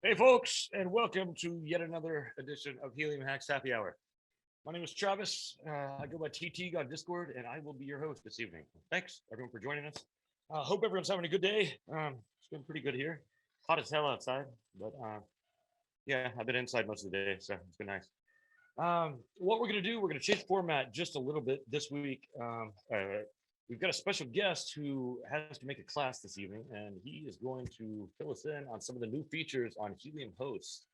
Hey, folks, and welcome to yet another edition of Helium Hacks Happy Hour. My name is Travis. I go by TT on Discord, and I will be your host this evening. Thanks, everyone, for joining us. Hope everyone's having a good day. It's been pretty good here. Hot as hell outside, but yeah, I've been inside most of the day, so it's been nice. What we're going to do, we're going to change format just a little bit this week. We've got a special guest who has to make a class this evening, and he is going to fill us in on some of the new features on Helium Hosts,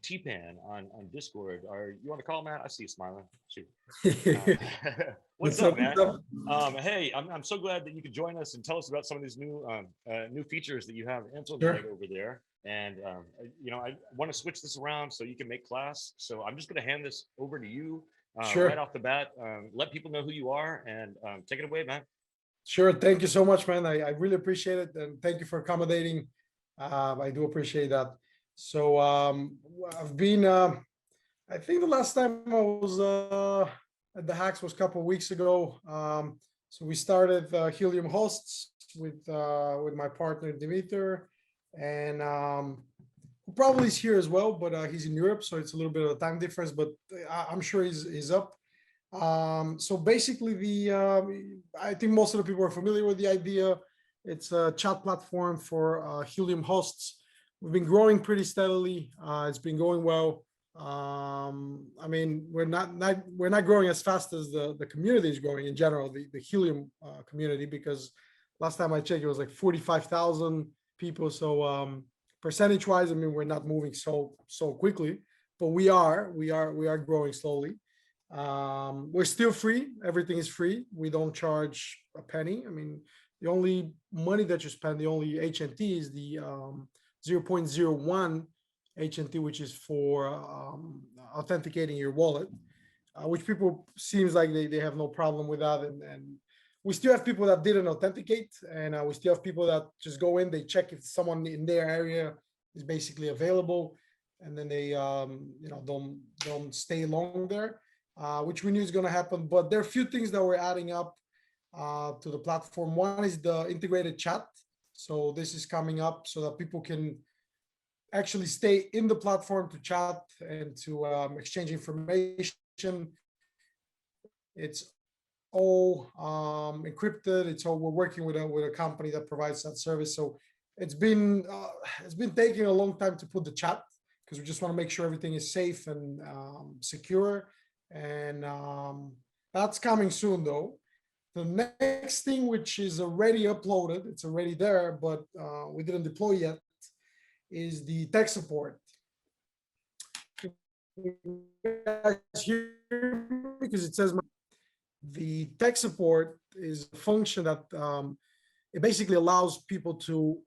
T-Pan on Discord. Or you want to call Matt? I see you smiling. Shoot. What's up, Matt? Hey, I'm so glad that you could join us and tell us about some of these new features that you have implemented over there. And I want to switch this around so you can make class. So I'm just going to hand this over to you right off the bat. Let people know who you are and take it away, man. Sure. Thank you so much, man. I really appreciate it. And thank you for accommodating. I do appreciate that. So I've been, I think the last time I was at the Hacks was a couple of weeks ago. So we started Helium Hosts with my partner, Dimitri. And who probably is here as well, but he's in Europe, so it's a little bit of a time difference, but I'm sure he's up. So basically I think most of the people are familiar with the idea. It's a chat platform for Helium Hosts. We've been growing pretty steadily. It's been going well. I mean, we're not growing as fast as the community is growing in general, the Helium community, because last time I checked, it was like 45,000 people. So percentage wise, I mean, we're not moving so quickly, but we are growing slowly. We're still free. Everything is free. We don't charge a penny. I mean, the only money that you spend, the only HNT is the 0.01 HNT, which is for authenticating your wallet, which people seems like they have no problem with that. And we still have people that didn't authenticate, and we still have people that just go in, they check if someone in their area is basically available, and then they don't stay long there, which we knew is going to happen. But there are a few things that we're adding up to the platform. One is the integrated chat. So this is coming up so that people can actually stay in the platform to chat and to exchange information. It's all encrypted. It's all, we're working with a company that provides that service. So it's been taking a long time to put the chat, because we just want to make sure everything is safe and secure. And that's coming soon, though. The next thing, which is already uploaded, it's already there, but we didn't deploy yet, is the tech support. Because it says the tech support is a function that it basically allows people to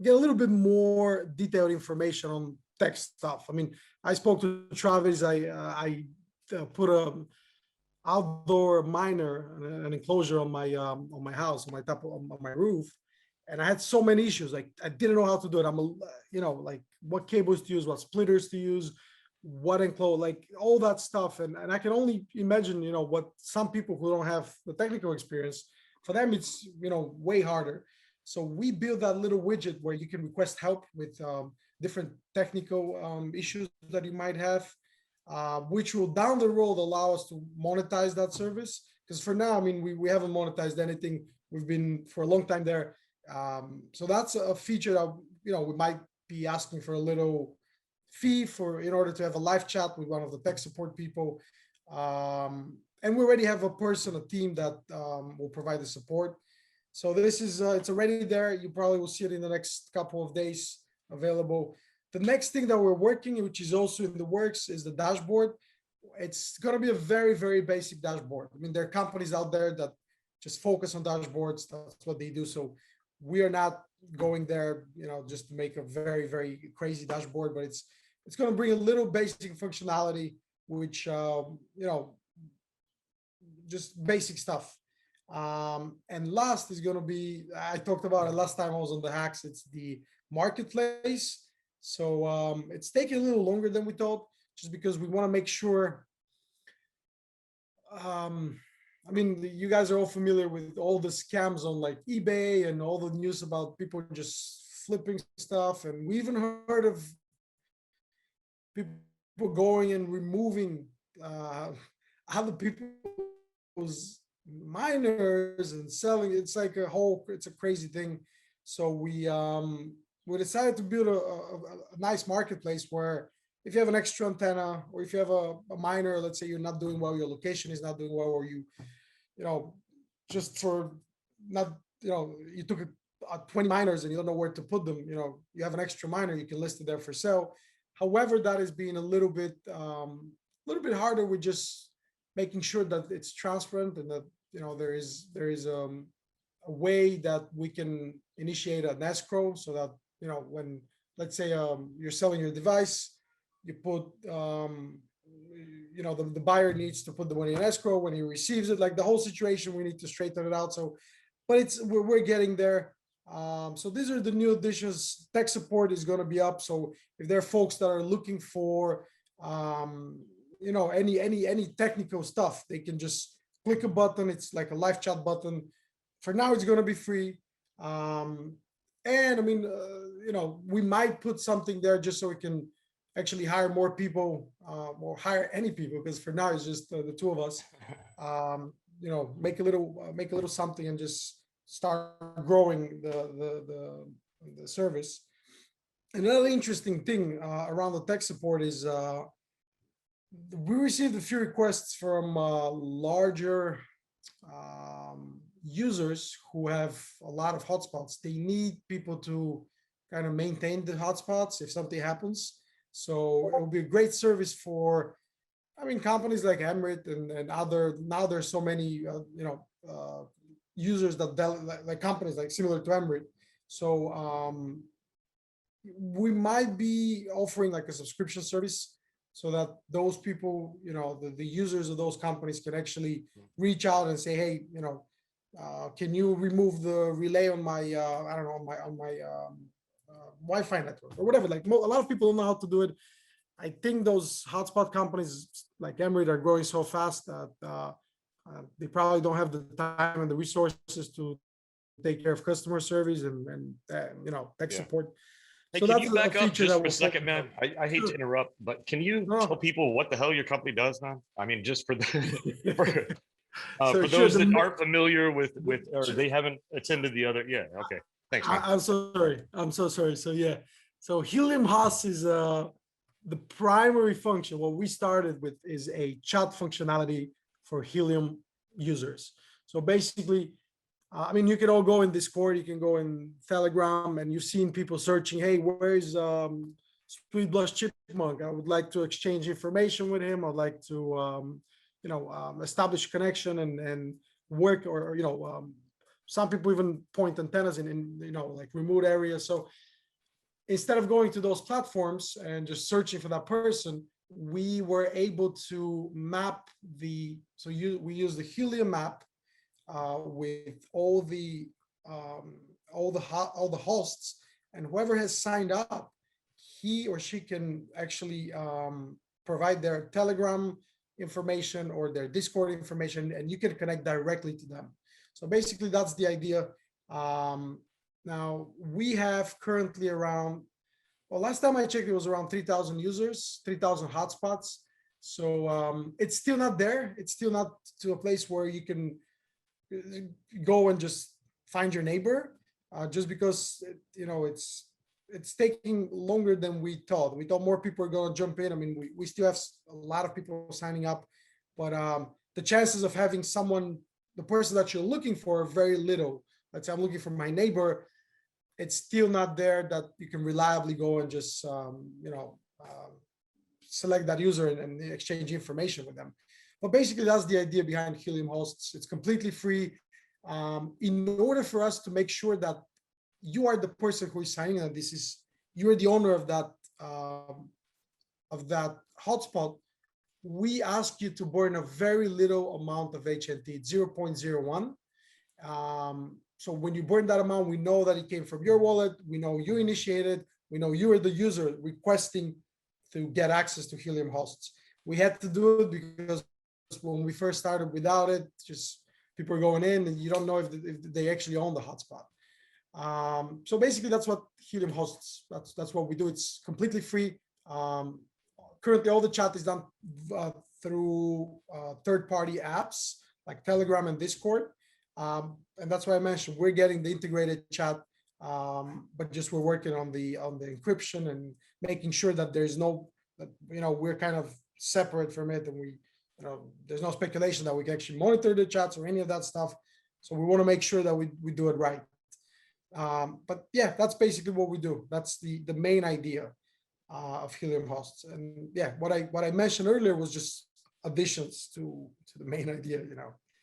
get a little bit more detailed information on tech stuff. I mean, I spoke to Travis. I put a outdoor miner, an enclosure on my house, on my roof, and I had so many issues. Like, I didn't know how to do it. Like what cables to use, what splitters to use, what enclose, like all that stuff. And I can only imagine, what some people who don't have the technical experience, for them, it's, way harder. So we built that little widget where you can request help with different technical issues that you might have, which will down the road allow us to monetize that service. Because for now, I mean, we haven't monetized anything. We've been for a long time there. So that's a feature that, we might be asking for a little fee in order to have a live chat with one of the tech support people. And we already have a team that will provide the support. So this is, it's already there. You probably will see it in the next couple of days available. The next thing that we're working, which is also in the works, is the dashboard. It's going to be a very, very basic dashboard. I mean, there are companies out there that just focus on dashboards. That's what they do. So we are not going there, just to make a very, very crazy dashboard, but it's going to bring a little basic functionality, which, just basic stuff. And last is going to be, I talked about it last time I was on the Hacks, it's the marketplace. So it's taking a little longer than we thought, just because we want to make sure. I mean, you guys are all familiar with all the scams on like eBay and all the news about people just flipping stuff, and we even heard of people going and removing other people's miners and selling. It's like it's a crazy thing. So we decided to build a nice marketplace where if you have an extra antenna, or if you have a miner, let's say you're not doing well, your location is not doing well, or just for not, you took 20 miners and you don't know where to put them, you have an extra miner, you can list it there for sale. However, that is being a little bit harder with just making sure that it's transparent, and that there is a way that we can initiate an escrow, so that when, let's say, you're selling your device, you put the buyer needs to put the money in escrow when he receives it, like the whole situation, we need to straighten it out. So, but we're getting there. So these are the new additions. Tech support is going to be up. So if there are folks that are looking for, any technical stuff, they can just click a button. It's like a live chat button. For now, it's going to be free. And I mean, we might put something there just so we can actually hire more people, or hire any people, because for now it's just the two of us. Make a little something and just start growing the service. Another interesting thing around the tech support is we received a few requests from larger users who have a lot of hotspots. They need people to kind of maintain the hotspots if something happens. So it will be a great service for, companies like Emirates and other. Now there's so many, users that like companies like similar to Emirates. So we might be offering like a subscription service, so that those people, the users of those companies can actually reach out and say, hey, can you remove the relay on my, on my Wi-Fi network or whatever. Like a lot of people don't know how to do it. I think those hotspot companies like Emirates are growing so fast that they probably don't have the time and the resources to take care of customer service and tech support. Hey, So can that's you back a up feature just that for a we'll second, focus man? on. I hate to interrupt, but can you No. tell people what the hell your company does, man? I mean, just for the So for sure, those that aren't familiar with or they haven't attended the other. Yeah, okay. Thanks, man. I'm so sorry. I'm so sorry. So yeah, so Helium Hosts is the primary function. What we started with is a chat functionality for Helium users. So basically, you can all go in Discord, you can go in Telegram, and you've seen people searching, hey, where's Sweet Blush Chipmunk? I would like to exchange information with him. I'd like to, establish connection and work, or some people even point antennas in like remote areas. So instead of going to those platforms and just searching for that person, we were able to map we use the Helium map with all the hosts, and whoever has signed up, he or she can actually provide their Telegram information or their Discord information, and you can connect directly to them. So basically, that's the idea. Now we have currently around, well, last time I checked, it was around 3,000 users, 3,000 hotspots. So it's still not there. It's still not to a place where you can go and just find your neighbor, just because it's taking longer than we thought. We thought more people are going to jump in. We still have a lot of people signing up, but the chances of having the person that you're looking for, are very little. Let's say I'm looking for my neighbor, it's still not there that you can reliably go and just select that user and exchange information with them. But basically, that's the idea behind Helium Hosts. It's completely free. In order for us to make sure that you are the person who is signing up, you're the owner of that hotspot, we ask you to burn a very little amount of HNT, 0.01. So when you burn that amount, we know that it came from your wallet. We know you initiated. We know you are the user requesting to get access to Helium Hosts. We had to do it because when we first started without it, just people are going in and you don't know if they actually own the hotspot. So basically, that's what Helium hosts. That's what we do. It's completely free. Currently, all the chat is done through third-party apps like Telegram and Discord, and that's why I mentioned we're getting the integrated chat, but just we're working on the encryption and making sure that there's no, that we're kind of separate from it, and there's no speculation that we can actually monitor the chats or any of that stuff. So we want to make sure that we do it right. But yeah, that's basically what we do. That's the main idea of Helium hosts. And yeah, what I mentioned earlier was just additions to the main idea.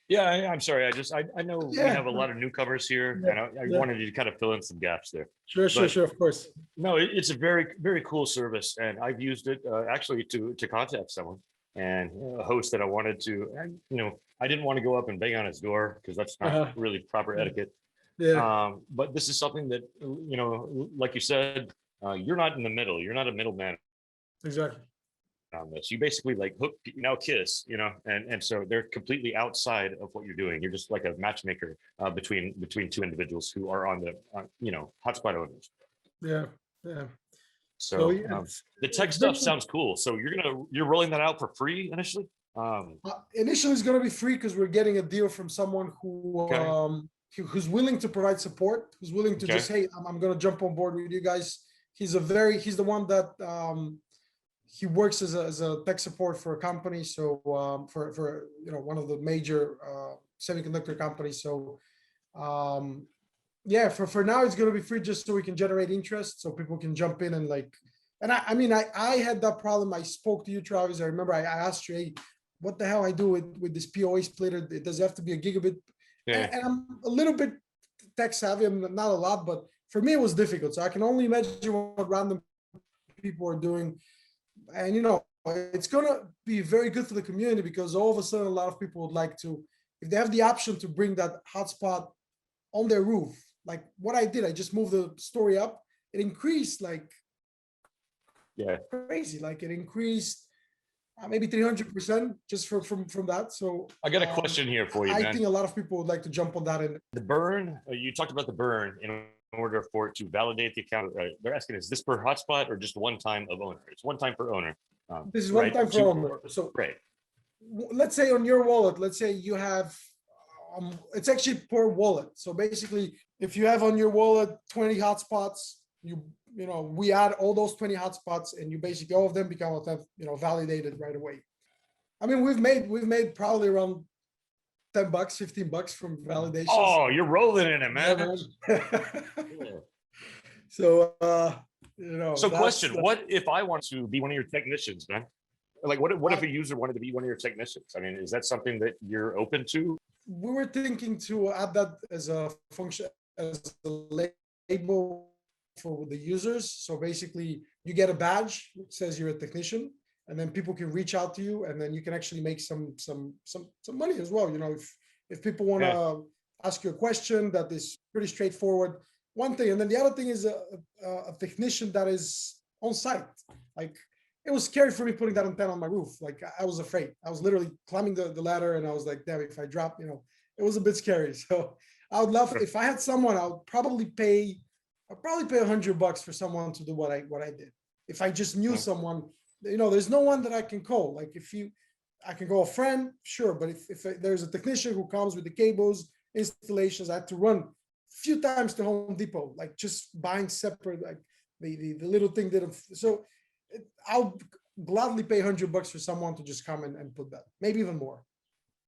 Yeah, I'm sorry. I know we Yeah. have a lot of newcomers here, Yeah, and I yeah. wanted you to kind of fill in some gaps there. Sure, But of course. no, it's a very, very cool service, and I've used it actually to contact someone and a host that I wanted to. And, I didn't want to go up and bang on his door because that's not really proper etiquette. Yeah, But this is something that like you said, you're not in the middle. You're not a middleman exactly. on this. You basically like hook, kiss, and so they're completely outside of what you're doing. You're just like a matchmaker between two individuals who are on the hotspot owners. Yeah, yeah. So yeah, the tech stuff sounds cool. So you're rolling that out for free initially. Initially, it's going to be free because we're getting a deal from someone Okay. who's willing to provide support, who's willing to Okay. just, hey, I'm going to jump on board with you guys. He's the one that he works as a tech support for a company. So for one of the major semiconductor companies. So yeah, for now it's going to be free just so we can generate interest, so people can jump in and and I had that problem. I spoke to you, Travis. I remember I asked you, hey, what the hell I do with this PoE splitter? Does it have to be a gigabit? Yeah. And I'm a little bit tech savvy. I'm not a lot, but for me it was difficult. So I can only imagine what random people are doing. And it's gonna be very good for the community because all of a sudden a lot of people would like to, if they have the option to bring that hotspot on their roof, like what I did, I just moved the story up. It increased like crazy. Like it increased maybe 300% just from that. So I got a question here for you, I man. think a lot of people would like to jump on that. And the burn, you talked about the burn in order for it to validate the account. They're asking, is this per hotspot or just one time of owner? It's one time per owner. This is one time for owner. So right. Let's say on your wallet, let's say you have, it's actually per wallet. So basically, if you have on your wallet 20 hotspots, we add all those 20 hotspots, and you basically all of them become validated right away. I mean, we've made probably around $10, $15 from validation. Oh, you're rolling in it, man. So So question, what if I want to be one of your technicians, man? Like what if a user wanted to be one of your technicians? I mean, is that something that you're open to? We were thinking to add that as a function, as a label for the users. So basically you get a badge that says you're a technician, and then people can reach out to you, and then you can actually make some money as well. If people want to ask you a question that is pretty straightforward, one thing. And then the other thing is a technician that is on site. Like, it was scary for me putting that antenna on my roof. Like, I was afraid. I was literally climbing the ladder, and I was like, damn, if I drop, it was a bit scary. So I would love, if I had someone, I would probably pay $100 for someone to do what I did. If I just knew someone, there's no one that I can call. Like, I can go a friend, sure. But if there's a technician who comes with the cables, installations, I had to run a few times to Home Depot, like just buying separate, like the little thing didn't. So I'll gladly pay $100 for someone to just come and put that, maybe even more.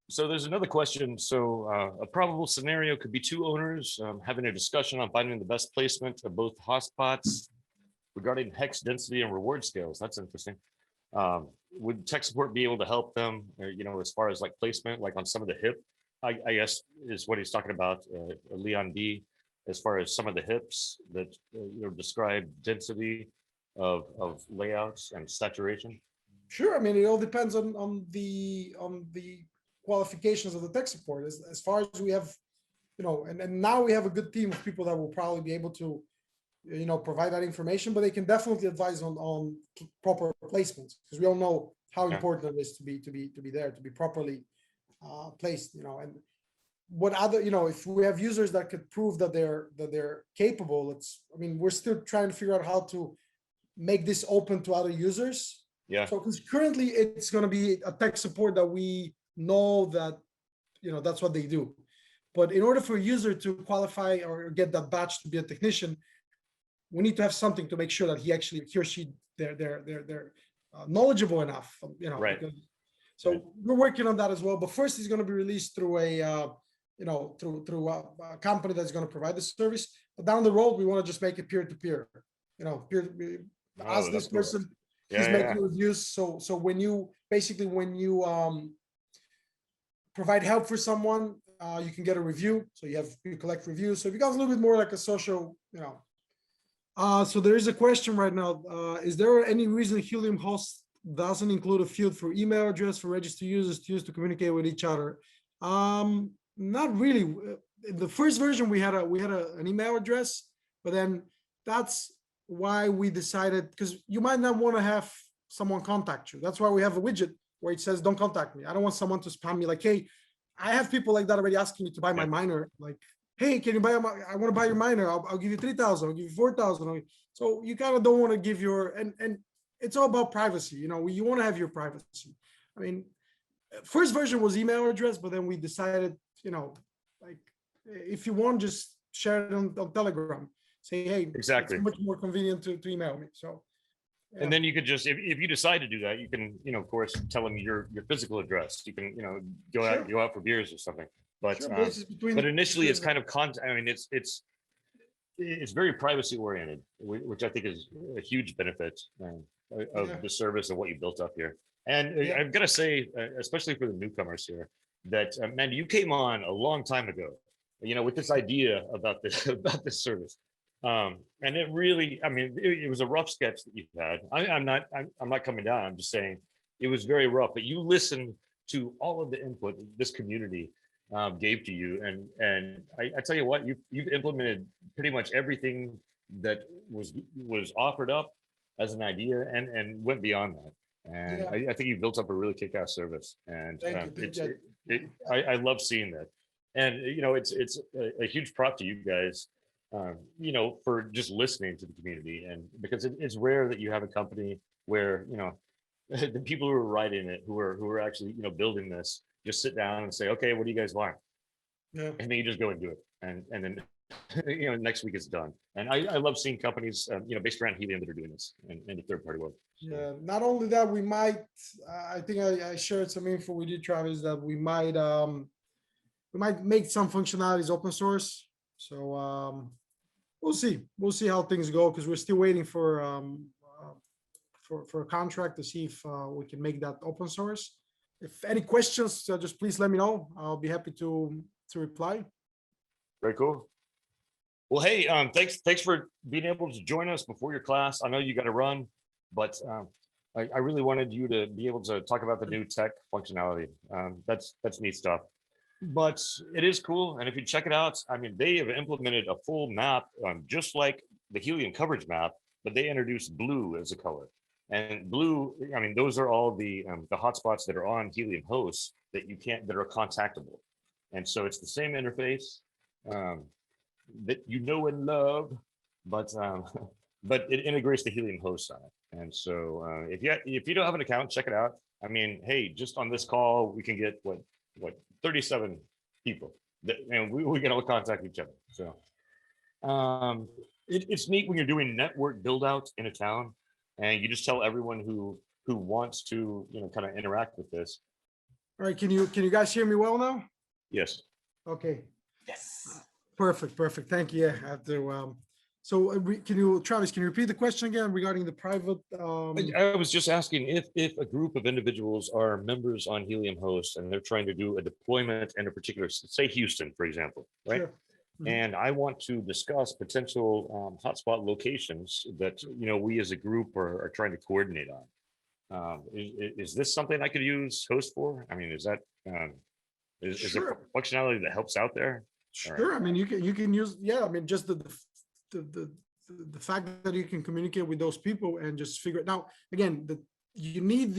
So there's another question. So a probable scenario could be two owners having a discussion on finding the best placement of both hotspots regarding hex density and reward scales. That's interesting. Would tech support be able to help them, as far as like placement, like on some of the HIP, I guess is what he's talking about, Leon D, as far as some of the HIPs that describe density of layouts and saturation? Sure. I mean, it all depends on the qualifications of the tech support. As far as we have, and now we have a good team of people that will probably be able to, provide that information, but they can definitely advise on proper placements, because we all know how important it is to be there, to be properly placed, and what other, if we have users that could prove that they're capable, we're still trying to figure out how to make this open to other users. Yeah. So because currently it's going to be a tech support that we know that, that's what they do. But in order for a user to qualify or get that badge to be a technician, we need to have something to make sure that he or she, they're knowledgeable enough, Right. So Right. we're working on that as well. But first, it's going to be released through through a company that's going to provide the service. But down the road, we want to just make it peer to peer. Ask this That's cool. person, Yeah, he's yeah, making reviews. So when you provide help for someone, you can get a review. So you collect reviews. So it becomes a little bit more like a social, So there is a question right now. Is there any reason Helium Hosts doesn't include a field for email address for registered users to use to communicate with each other? Not really. In the first version, we had an email address, but then that's why we decided, because you might not want to have someone contact you. That's why we have a widget where it says, don't contact me. I don't want someone to spam me like, hey, I have people like that already asking me to buy my miner. Like, hey, can you buy I want to buy your miner. I'll give you 3,000, I'll give you 4,000. So you kind of don't want to give and it's all about privacy. You want to have your privacy. First version was email address, but then we decided, like, if you want, just share it on Telegram. Say, hey, exactly. It's much more convenient to email me. So. Yeah. And then you could just, if you decide to do that, you can, of course, tell them your physical address. You can, go out for beers or something. But sure, but initially, it's kind of it's very privacy oriented, which I think is a huge benefit of the service and what you built up here. And I've got to say, especially for the newcomers here, that man, you came on a long time ago, with this idea about this service. And it really, it was a rough sketch that you've had. I'm not coming down. I'm just saying it was very rough, but you listened to all of the input this community gave to you. And I tell you what, you've implemented pretty much everything that was offered up as an idea and went beyond that. And I think you built up a really kick-ass service. And I love seeing that. And it's a huge prop to you guys. For just listening to the community, and because it's rare that you have a company where the people who are writing it, who are actually building this, just sit down and say, okay, what do you guys want? Yeah. And then you just go and do it, and then next week it's done. And I love seeing companies based around Helium that are doing this in the third party world. Yeah. Not only that, we might. I think I shared some info with you, Travis, that we might make some functionalities open source. So we'll see. We'll see how things go, because we're still waiting for a contract to see if we can make that open source. If any questions, just please let me know. I'll be happy to reply. Very cool. Well, hey, thanks for being able to join us before your class. I know you got to run, but I really wanted you to be able to talk about the new tech functionality. That's neat stuff. But it is cool, and if you check it out, they have implemented a full map, just like the Helium coverage map, but they introduced blue as a color. And blue, those are all the hotspots that are on Helium hosts that are contactable. And so it's the same interface that and love, but it integrates the Helium hosts on it. And so if you don't have an account, check it out. Hey, just on this call, we can get what 37 people and we can all contact each other. So it's neat when you're doing network build out in a town and you just tell everyone who wants to kind of interact with this. All right, can you guys hear me well now? Yes. Okay. Yes. Perfect. Thank you. I have to Travis, can you repeat the question again regarding the private? I was just asking if a group of individuals are members on Helium hosts and they're trying to do a deployment in a particular, say Houston, for example, right? Sure. Mm-hmm. And I want to discuss potential hotspot locations that we as a group are trying to coordinate on. Is this something I could use host for? Is that is there functionality that helps out there? Sure. You can use just the fact that you can communicate with those people and just figure it out. Again, you need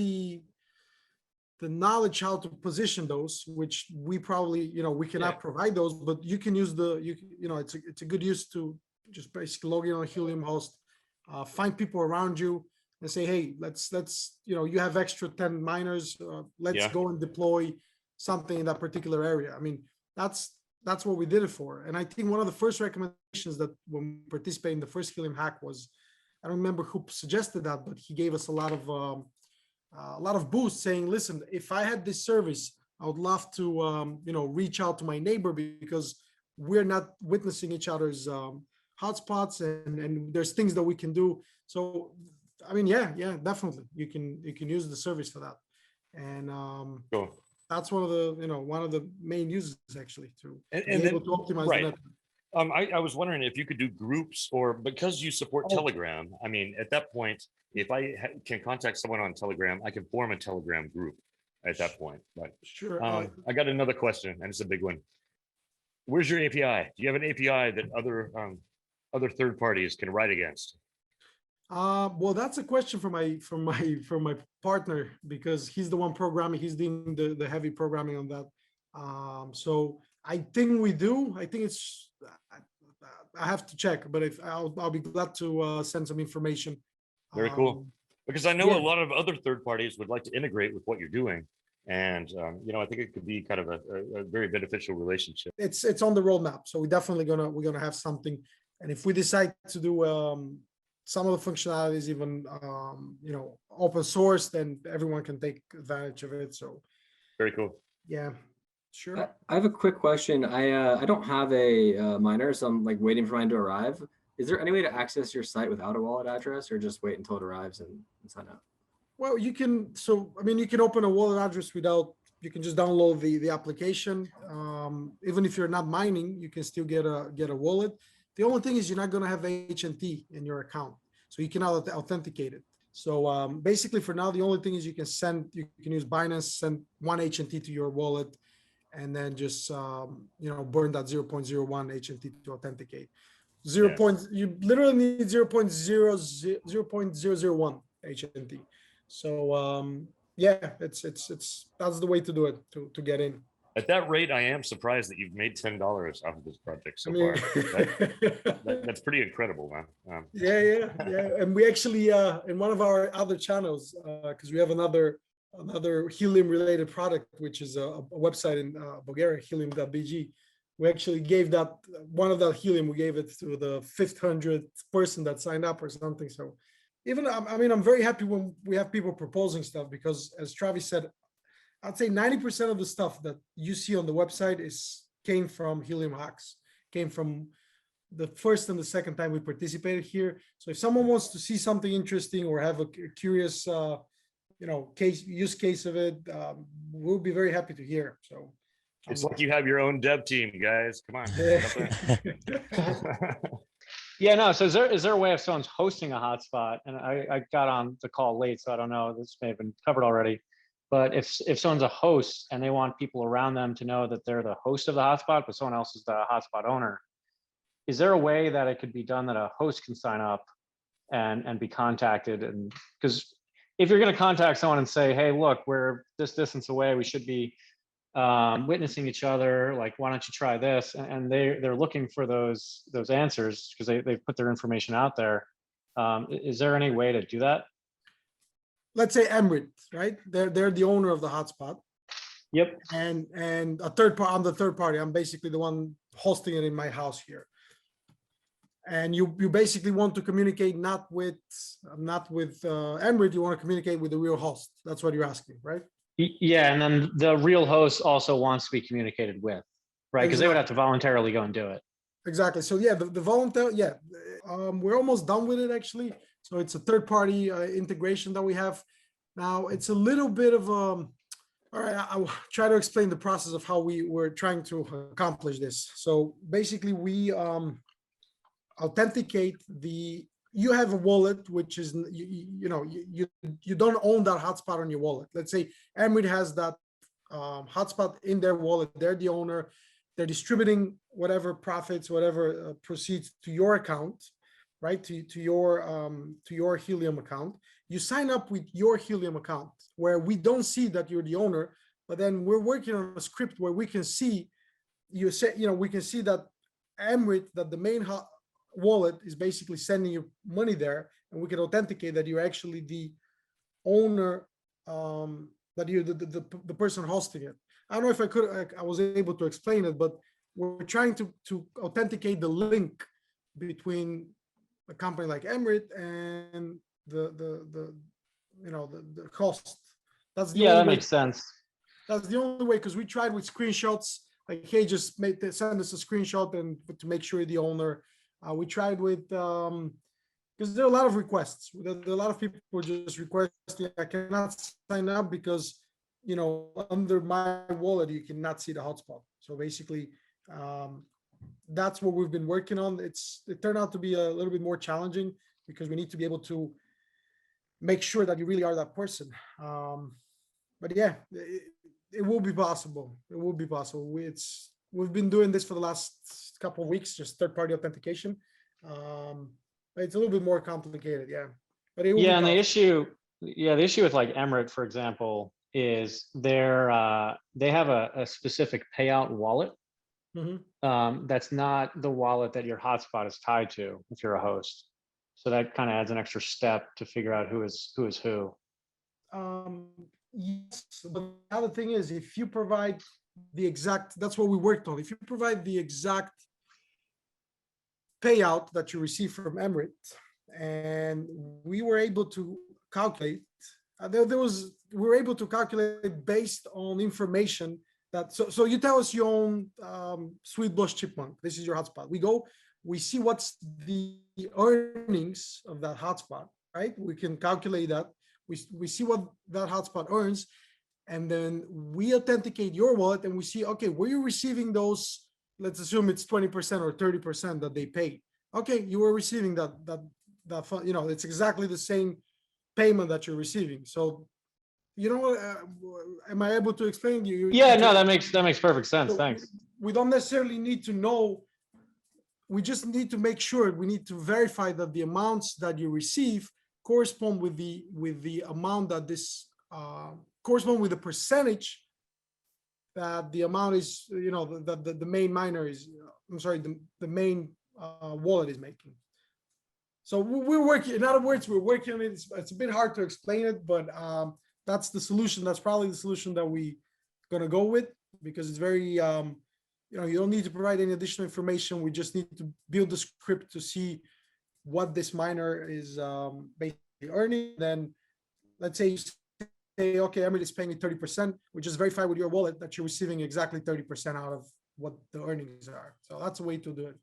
the knowledge how to position those, which we probably, we cannot provide those, but you can use it's a good use to just basically log in on Helium host, find people around you and say, hey, let's you have extra 10 miners, let's go and deploy something in that particular area. I mean, that's what we did it for. And I think one of the first recommendations that when we participated in the first Helium hack was, I don't remember who suggested that, but he gave us a lot of boosts saying, listen, if I had this service, I would love to, reach out to my neighbor because we're not witnessing each other's hotspots and there's things that we can do. So, I mean, yeah, definitely. You can use the service for that. And cool. That's one of the main uses actually to be able to optimize the network. I was wondering if you could do groups, or because you support Telegram. I mean, at that point, if I can contact someone on Telegram, I can form a Telegram group at that point. But sure, I got another question, and it's a big one. Where's your API? Do you have an API that other third parties can write against? Well, that's a question from my partner, because he's the one programming. He's doing the heavy programming on that. So I think we do. I think I have to check, but if I'll be glad to send some information. Very cool. Because I know a lot of other third parties would like to integrate with what you're doing. And, I think it could be kind of a very beneficial relationship. It's on the roadmap. So we're definitely we're gonna have something. And if we decide to do some of the functionalities even open source, then everyone can take advantage of it. So very cool. Yeah, sure. I have a quick question. I don't have a miner, so I'm like waiting for mine to arrive. Is there any way to access your site without a wallet address, or just wait until it arrives and sign up? Well, you can. So I mean, you can open a wallet address without. You can just download the application. Even if you're not mining, you can still get a wallet. The only thing is you're not going to have HNT in your account, so you cannot authenticate it. So basically, for now, the only thing is you can use Binance, send one HNT to your wallet, and then just burn that 0.01 HNT to authenticate. You literally need 0.001 HNT. So it's that's the way to do it to get in. At that rate, I am surprised that you've made $10 off of this project so far. That's pretty incredible, man. Yeah. And we actually in one of our other channels, because we have another Helium related product, which is a website in Bulgaria, helium.bg. We actually gave that one of that Helium. We gave it to the 500th person that signed up or something. So even I'm very happy when we have people proposing stuff, because as Travis said, I'd say 90% of the stuff that you see on the website came from Helium hacks, came from the first and the second time we participated here. So if someone wants to see something interesting or have a curious, use case of it, we'll be very happy to hear. So it's like you have your own dev team, guys. Come on. Yeah, no. So is there a way if someone's hosting a hotspot, and I got on the call late, so I don't know, this may have been covered already. But if someone's a host and they want people around them to know that they're the host of the hotspot, but someone else is the hotspot owner, is there a way that it could be done that a host can sign up and be contacted? And because if you're going to contact someone and say, hey, look, we're this distance away, we should be witnessing each other, like, why don't you try this? And they're looking for those answers because they've put their information out there. Is there any way to do that? Let's say Emrit, right? They're the owner of the hotspot. Yep. And a third party. I'm the third party. I'm basically the one hosting it in my house here. And you basically want to communicate not with Emrit. You want to communicate with the real host. That's what you're asking, right? Yeah, and then the real host also wants to be communicated with, right? Because they would have to voluntarily go and do it. Exactly. So yeah, the voluntary. Yeah, we're almost done with it actually. So it's a third-party integration that we have now. It's a little bit of all right. I'll try to explain the process of how we were trying to accomplish this. So basically, we authenticate you have a wallet, which is you don't own that hotspot on your wallet. Let's say Emrit has that hotspot in their wallet. They're the owner. They're distributing whatever profits, whatever proceeds to your account, right? To your Helium account. you sign up with your Helium account where we don't see that you're the owner, but then we're working on a script where we can see, we can see that Emrit, that the main wallet is basically sending you money there, and we can authenticate that you're actually the owner, that you're the person hosting it. I don't know if I was able to explain it, but we're trying to authenticate the link between a company like Emrit and the cost. That's the Yeah, only that way. makes sense. That's the only way, because we tried with screenshots, like, hey, just send us a screenshot and to make sure you're the owner. We tried with because there are a lot of requests. There are a lot of people who just requesting, I cannot sign up because, under my wallet, you cannot see the hotspot. So basically, that's what we've been working on. It turned out to be a little bit more challenging because we need to be able to make sure that you really are that person. But yeah, it will be possible. It will be possible. We've been doing this for the last couple of weeks, just third-party authentication. It's a little bit more complicated, yeah. But it will Yeah, be and the possible. issue with like Emirates, for example, is they have a specific payout wallet. Mhm. That's not the wallet that your hotspot is tied to if you're a host. So that kind of adds an extra step to figure out who is who. Yes, but the other thing is, if you provide the exact, that's what we worked on. If you provide the exact payout that you receive from Emirates, and we were able to calculate, we were able to calculate based on information that, so you tell us you own Sweet Blush Chipmunk, this is your hotspot. We see what's the earnings of that hotspot, right? We can calculate that. We see what that hotspot earns, and then we authenticate your wallet and we see, okay, were you receiving those, let's assume it's 20% or 30% that they pay. Okay, you were receiving that fund, it's exactly the same payment that you're receiving. So, am I able to explain to you? Yeah, no, that makes perfect sense. So Thanks. we don't necessarily need to know. We just need to make sure, we need to verify that the amounts that you receive correspond with the amount that this correspond with the percentage that the amount is, that the main miner is, I'm sorry, the main wallet is making. So we're working, in other words, we're working on it. It's a bit hard to explain it, but that's the solution. That's probably the solution that we gonna go with, because it's very, you don't need to provide any additional information. We just need to build the script to see what this miner is basically earning. Then let's say you say, okay, Emily is paying me 30%. We just verify with your wallet that you're receiving exactly 30% out of what the earnings are. So that's a way to do it.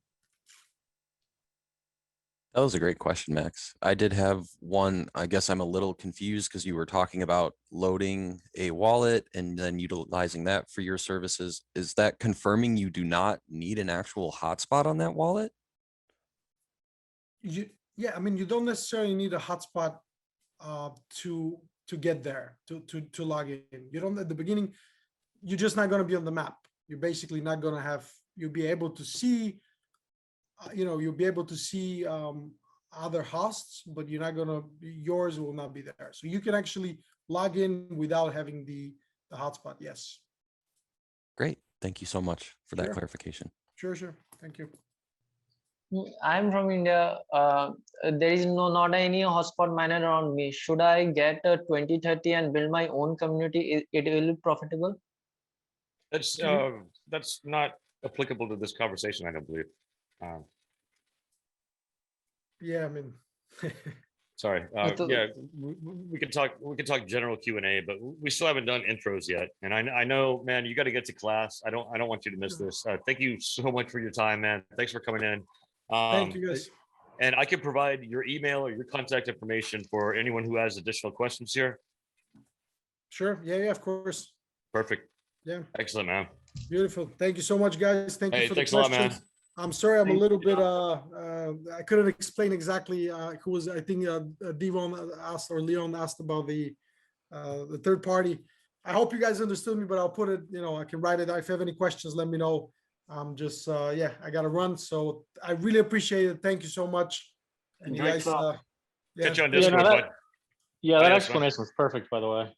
That was a great question, Max. I did have one. I guess I'm a little confused because you were talking about loading a wallet and then utilizing that for your services. Is that confirming you do not need an actual hotspot on that wallet? Yeah, I mean, you don't necessarily need a hotspot to get there, to log in. You don't, at the beginning, you're just not going to be on the map. You're basically not going to have, you'll be able to see, you'll be able to see other hosts, but you're not going to, yours will not be there. So you can actually log in without having the hotspot. Yes. Great. Thank you so much for that Sure. clarification. Sure. Thank you. I'm from India. There is not any hotspot miner around me. Should I get a 2030 and build my own community? It will be profitable. That's not applicable to this conversation, I don't believe. Yeah, I mean, Sorry. Yeah, we can talk general Q&A, but we still haven't done intros yet. And I know, man, you got to get to class. I don't want you to miss this. Thank you so much for your time, man. Thanks for coming in. thank you guys. And I can provide your email or your contact information for anyone who has additional questions here. Sure. Yeah, of course. Perfect. Yeah. Excellent, man. Beautiful. Thank you so much, guys. Thank you for the Thanks a lot, man. questions. I'm sorry, I'm a little bit, I couldn't explain exactly who was, I think Devon asked, or Leon asked about the third party. I hope you guys understood me, but I'll put it, I can write it. If you have any questions, let me know. I'm just, yeah, I got to run. So I really appreciate it. Thank you so much. And you guys, Catch you on Yeah, Discord, no, bud. Yeah, Bye, that Osman. explanation was perfect, by the way.